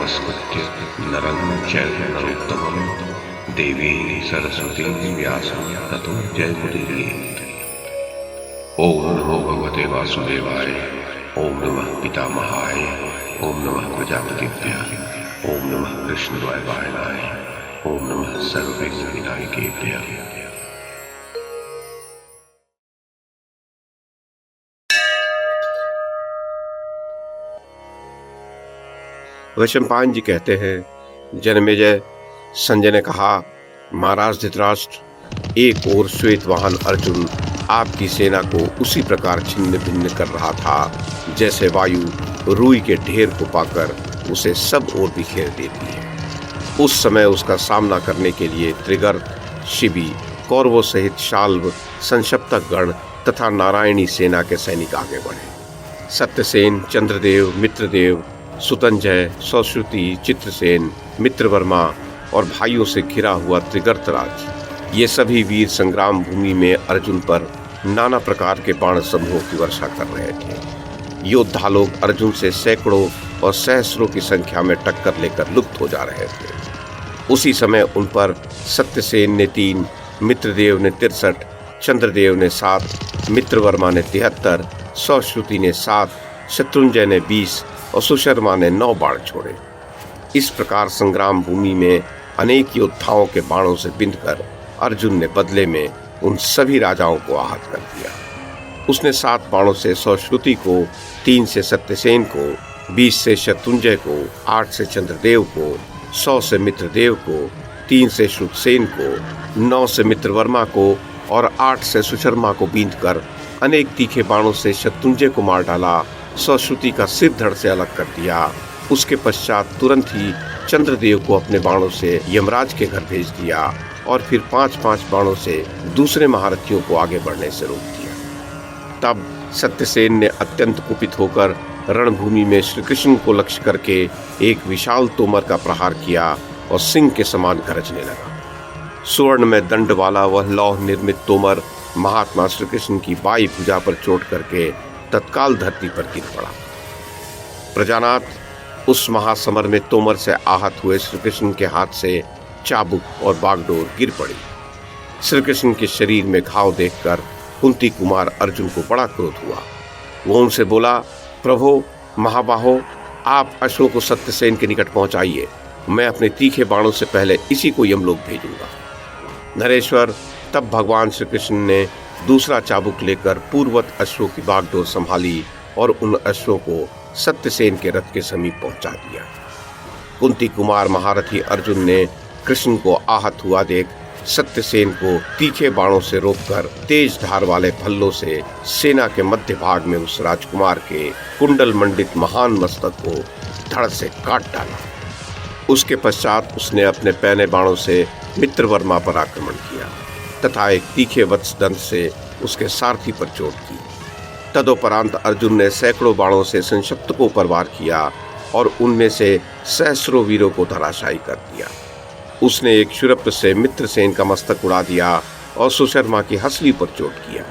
नमस्कृत्य नरं चैव नरोत्तमं देवीं सरस्वतीं व्यासं ततो जयमुदीरयेत्। ओम नमो भगवते वासुदेवाय, ओम नमः पितामहाय, ओम नमः प्रजापतिभ्यः, ओम नमः कृष्णद्वैपायनाय, ओम नमः सर्वविघ्नविनायकेभ्यः। वैशंपायन जी कहते हैं, जनमेजय, संजय ने कहा, महाराज धृतराष्ट्र, एक ओर श्वेत वाहन अर्जुन आपकी सेना को उसी प्रकार छिन्न भिन्न कर रहा था जैसे वायु रुई के ढेर को पाकर उसे सब ओर बिखेर देती है। उस समय उसका सामना करने के लिए त्रिगर्त, शिबी, कौरवों सहित शाल्व, संशप्तक गण तथा नारायणी सेना के सैनिक आगे बढ़े। सत्यसेन, चंद्रदेव, मित्रदेव, सुतंजय, सौश्रुति, चित्रसेन, मित्रवर्मा और भाइयों से घिरा हुआ त्रिगर्तराज, ये सभी वीर संग्राम भूमि में अर्जुन पर नाना प्रकार के बाण समूहों की वर्षा कर रहे थे। योद्धा लोग अर्जुन से सैकड़ों और सहस्रों की संख्या में टक्कर लेकर लुप्त हो जा रहे थे। उसी समय उन पर सत्यसेन ने 3, मित्रदेव ने 63, चंद्रदेव ने 7, मित्रवर्मा ने 73, सौश्रुति ने 7, शत्रुंजय ने 20 और सुशर्मा ने 9 बाण छोड़े। इस प्रकार संग्राम भूमि में अनेक योद्धाओं के बाणों से बिंधकर अर्जुन ने बदले में उन सभी राजाओं को आहत कर दिया। उसने 7 बाणों से सौश्रुति को, 3 से सत्यसेन को, 20 से शत्रुंजय को, 8 से चंद्रदेव को, 100 से मित्रदेव को, 3 से श्रुतसेन को, 9 से मित्रवर्मा को और 8 से सुशर्मा को बींधकर अनेक तीखे बाणों से शत्रुंजय को मार डाला। सौश्रुति का सिर धड़ से अलग कर दिया। उसके पश्चात तुरंत ही चंद्रदेव को अपने बाणों से यमराज के घर भेज दिया और फिर 5-5 बाणों से दूसरे महारथियों को आगे बढ़ने से रोक दिया। तब सत्यसेन ने अत्यंत कुपित होकर रणभूमि में श्री कृष्ण को लक्ष्य करके एक विशाल तोमर का प्रहार किया और सिंह के समान गरजने लगा। स्वर्ण में दंड वाला वह लौह निर्मित तोमर महात्मा श्री कृष्ण की बाई भुजा पर चोट करके तत्काल धरती पर गिर पड़ा। प्रजानाथ, उस महासमर में तोमर से आहत हुए श्री कृष्ण के हाथ से चाबुक और बागडोर गिर पड़ी। श्री कृष्ण के शरीर में घाव देखकर कुंती कुमार अर्जुन को बड़ा क्रोध हुआ। वो उनसे बोला, प्रभो महाबाहो, आप अश्वों को सत्यसेन के निकट पहुंचाइए। मैं अपने तीखे बाणों से पहले इसी को यमलोक भेजूंगा। नरेश्वर, तब भगवान श्री कृष्ण ने दूसरा चाबुक लेकर पूर्ववत अश्वों की बागडोर संभाली और उन अश्वों को सत्यसेन के रथ के समीप पहुंचा दिया। कुंती कुमार महारथी अर्जुन ने कृष्ण को आहत हुआ देख सत्यसेन को तीखे बाणों से रोककर तेज धार वाले भल्लों से सेना के मध्य भाग में उस राजकुमार के कुंडल मंडित महान मस्तक को धड़ से काट डाला। उसके पश्चात उसने अपने पैने बाणों से मित्रवर्मा पर आक्रमण किया तथा एक तीखे वत्स दंत से उसके सारथी पर चोट की। तदोपरांत अर्जुन ने सैकड़ों बाणों से संशप्तकों पर वार किया और उनमें से सहस्रों वीरों को धराशायी कर दिया। उसने एक शूरप्र से मित्रसेन का मस्तक उड़ा दिया और सुशर्मा की हंसली पर चोट किया।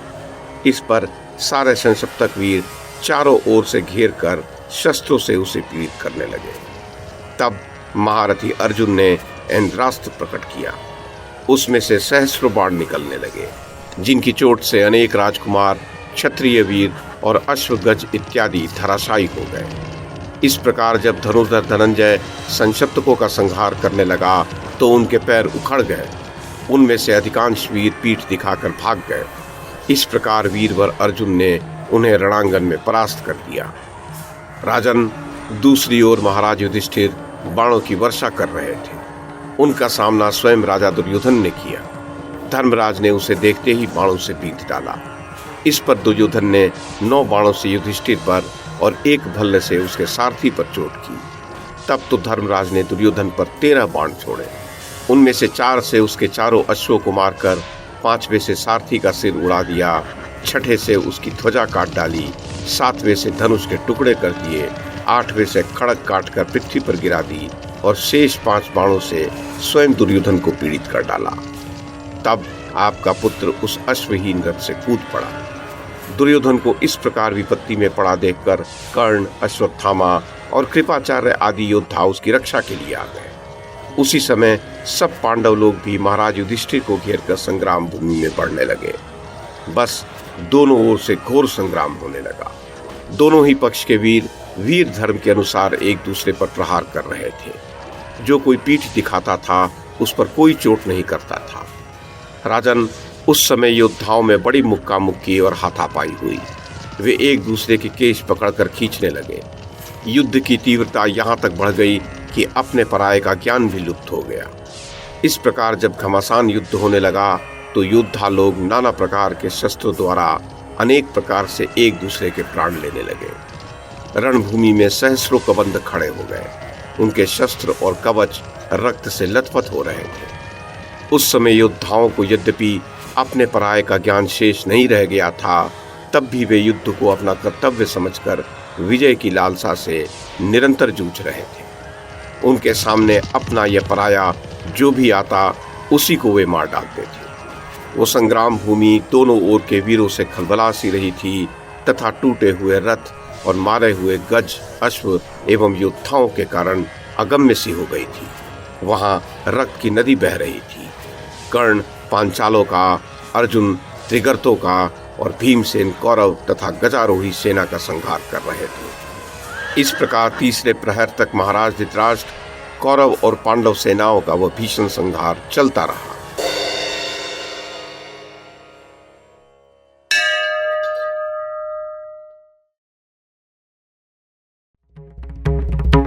इस पर सारे संशप्तक वीर चारों ओर से घेर कर शस्त्रों से उसे पीड़ित करने लगे। तब महारथी अर्जुन ने इंद्रास्त्र प्रकट किया। उसमें से सहस्रों बाण निकलने लगे, जिनकी चोट से अनेक राजकुमार, क्षत्रिय वीर और अश्वगज इत्यादि धराशायी हो गए। इस प्रकार जब धनुर्धर धनंजय संशप्तकों का संहार करने लगा तो उनके पैर उखड़ गए। उनमें से अधिकांश वीर पीठ दिखाकर भाग गए। इस प्रकार वीरवर अर्जुन ने उन्हें रणांगन में परास्त कर दिया। राजन, दूसरी ओर महाराज युधिष्ठिर बाणों की वर्षा कर रहे थे। उनका सामना स्वयं राजा दुर्योधन ने किया। धर्मराज ने उसे देखते ही बाणों से बींध डाला। इस पर दुर्योधन ने 9 बाणों से युधिष्ठिर पर और 1 भल्ले से उसके सारथी पर चोट की। तब तो धर्मराज ने दुर्योधन पर 13 बाण छोड़े। उनमें से 4 से उसके चारों अश्वों को मारकर, 5वें से सारथी का सिर उड़ा दिया, 6ठे से उसकी ध्वजा काट डाली, 7वें से धनुष के टुकड़े कर दिए, 8वें से खड़ग काट कर पृथ्वी पर गिरा दी और शेष 5 बाणों से स्वयं दुर्योधन को पीड़ित कर डाला। तब आपका पुत्र उस अश्वहीन रथ से कूद पड़ा। दुर्योधन को इस प्रकार विपत्ति में पड़ा देखकर कर्ण, अश्वत्थामा और कृपाचार्य आदि योद्धा उसकी रक्षा के लिए आ गए। उसी समय सब पांडव लोग भी महाराज युधिष्ठिर को घेरकर संग्राम भूमि में बढ़ने लगे। बस दोनों ओर से घोर संग्राम होने लगा। दोनों ही पक्ष के वीर धर्म के अनुसार एक दूसरे पर प्रहार कर रहे थे। जो कोई पीठ दिखाता था उस पर कोई चोट नहीं करता था। राजन, उस समय योद्धाओं में बड़ी मुक्का मुक्की और हाथापाई हुई। वे एक दूसरे के केश पकड़कर खींचने लगे। युद्ध की तीव्रता यहाँ तक बढ़ गई कि अपने पराये का ज्ञान भी लुप्त हो गया। इस प्रकार जब घमासान युद्ध होने लगा तो योद्धा लोग नाना प्रकार के शस्त्रों द्वारा अनेक प्रकार से एक दूसरे के प्राण लेने लगे। रणभूमि में सहस्रों कबंध खड़े हो गए। उनके शस्त्र और कवच रक्त से लथपथ हो रहे थे। उस समय योद्धाओं को यद्यपि अपने पराये का ज्ञान शेष नहीं रह गया था, तब भी वे युद्ध को अपना कर्तव्य समझकर विजय की लालसा से निरंतर जूझ रहे थे। उनके सामने अपना यह पराया जो भी आता उसी को वे मार डालते थे। वो संग्राम भूमि दोनों ओर के वीरों से खलबला सी रही थी तथा टूटे हुए रथ और मारे हुए गज, अश्व एवं योद्धाओं के कारण अगम्य सी हो गई थी। वहां रक्त की नदी बह रही थी। कर्ण पांचालों का, अर्जुन त्रिगर्तों का और भीमसेन कौरव तथा गजारोही सेना का संहार कर रहे थे। इस प्रकार तीसरे प्रहर तक महाराज धृतराष्ट्र, कौरव और पांडव सेनाओं का वह भीषण संहार चलता रहा।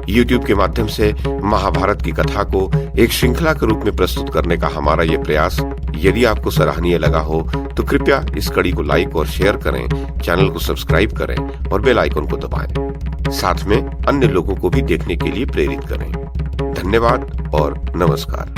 YouTube के माध्यम से महाभारत की कथा को एक श्रृंखला के रूप में प्रस्तुत करने का हमारा यह प्रयास यदि आपको सराहनीय लगा हो तो कृपया इस कड़ी को लाइक और शेयर करें, चैनल को सब्सक्राइब करें और बेल आइकन को दबाएं। साथ में अन्य लोगों को भी देखने के लिए प्रेरित करें। धन्यवाद और नमस्कार।